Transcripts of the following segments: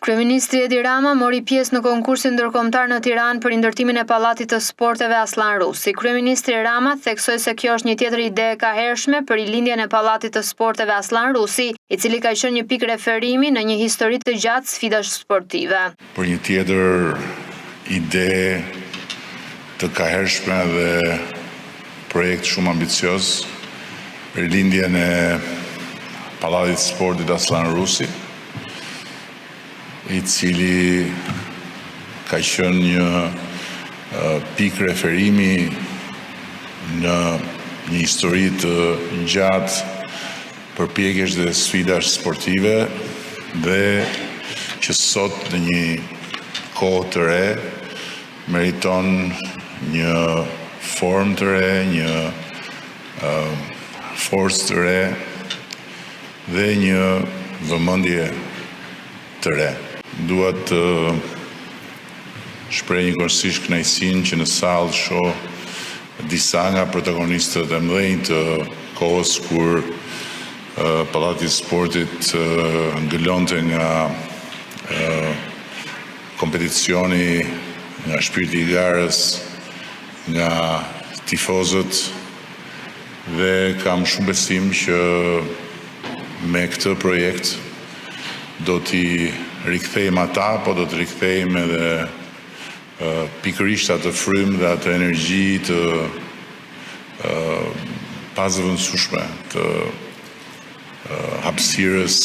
Kryeministri Edi Rama mori pjesë në konkursin ndërkombëtar në Tiranë për ndërtimin e Pallatit të Sporteve Aslan Rusi. Kryeministri Rama theksoi se kjo është një tjetër ide e kahershme për rilindjen e Pallatit të Sporteve Aslan Rusi, i cili ka qenë një pikë referimi në një histori të gjatë sfidash sportive. Për një tjetër ide të kahershme dhe projekt shumë ambicioz, rilindjen e Pallatit të Sportit Aslan Rusi, i cili ka qenë një pikë referimi në një histori të gjatë përpjekjesh dhe sfidash sportive dhe që sot në një kohë të re meriton një formë të re, një forcë të re dhe një vëmendje të re. Dua të shpreh njëkohësisht kënaqësinë që në sallë shoh disa nga protagonistët e mëdhenj të kohës kur Pallati i Sportit ngëlonte nga kompeticioni, nga shpirti i garës, nga tifozët dhe kam shumë besim që me këtë projekt do t'i rikthejmë ata, po do t'i rikthejmë edhe pikërisht atë frymë dhe atë energji të pazëvendësueshme të hapësirës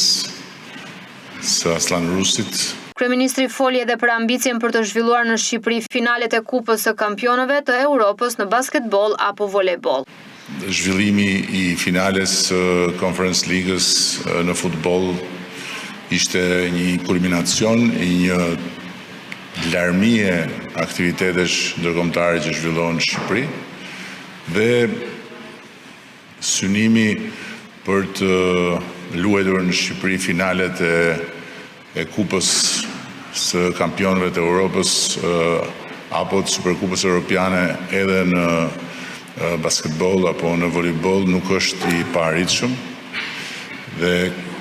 së Aslan Rusit. Kryeministri foli edhe për ambicien për të zhvilluar në Shqipëri finalet e Kupës së Kampionëve të Europës në basketbol apo volejbol. Zhvillimi i finales Conference Ligës në futboll ishte një kulminacion i një larmie aktivitetesh ndërkombëtare që zhvillohen në Shqipëri dhe synimi për të luajtur në Shqipëri finalet e Kupës së Kampionëve të Europës apo të Superkupës Europiane edhe në basketbol apo në volejbol nuk është i paarritshëm dhe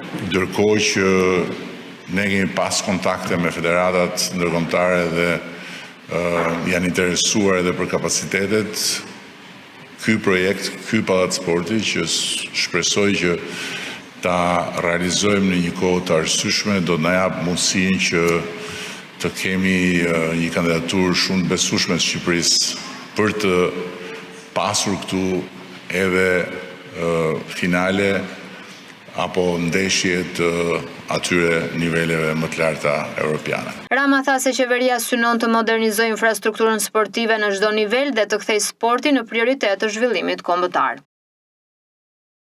ndërkohë që ne kemi pas kontakte me federatat ndërkombëtare dhe janë interesuar edhe për kapacitetet, ky projekt, ky pallat sporti që shpresoj që ta realizojmë në një kohë të arsyeshme do të na jap mundësinë që të kemi një kandidaturë shumë të besueshme të Shqipërisë për të pasur këtu edhe finale apo ndeshje të atyre niveleve më të larta europiane. Rama tha se qeveria synon të modernizojë infrastrukturën sportive në çdo nivel dhe të kthejë sportin në prioritet të zhvillimit kombëtar.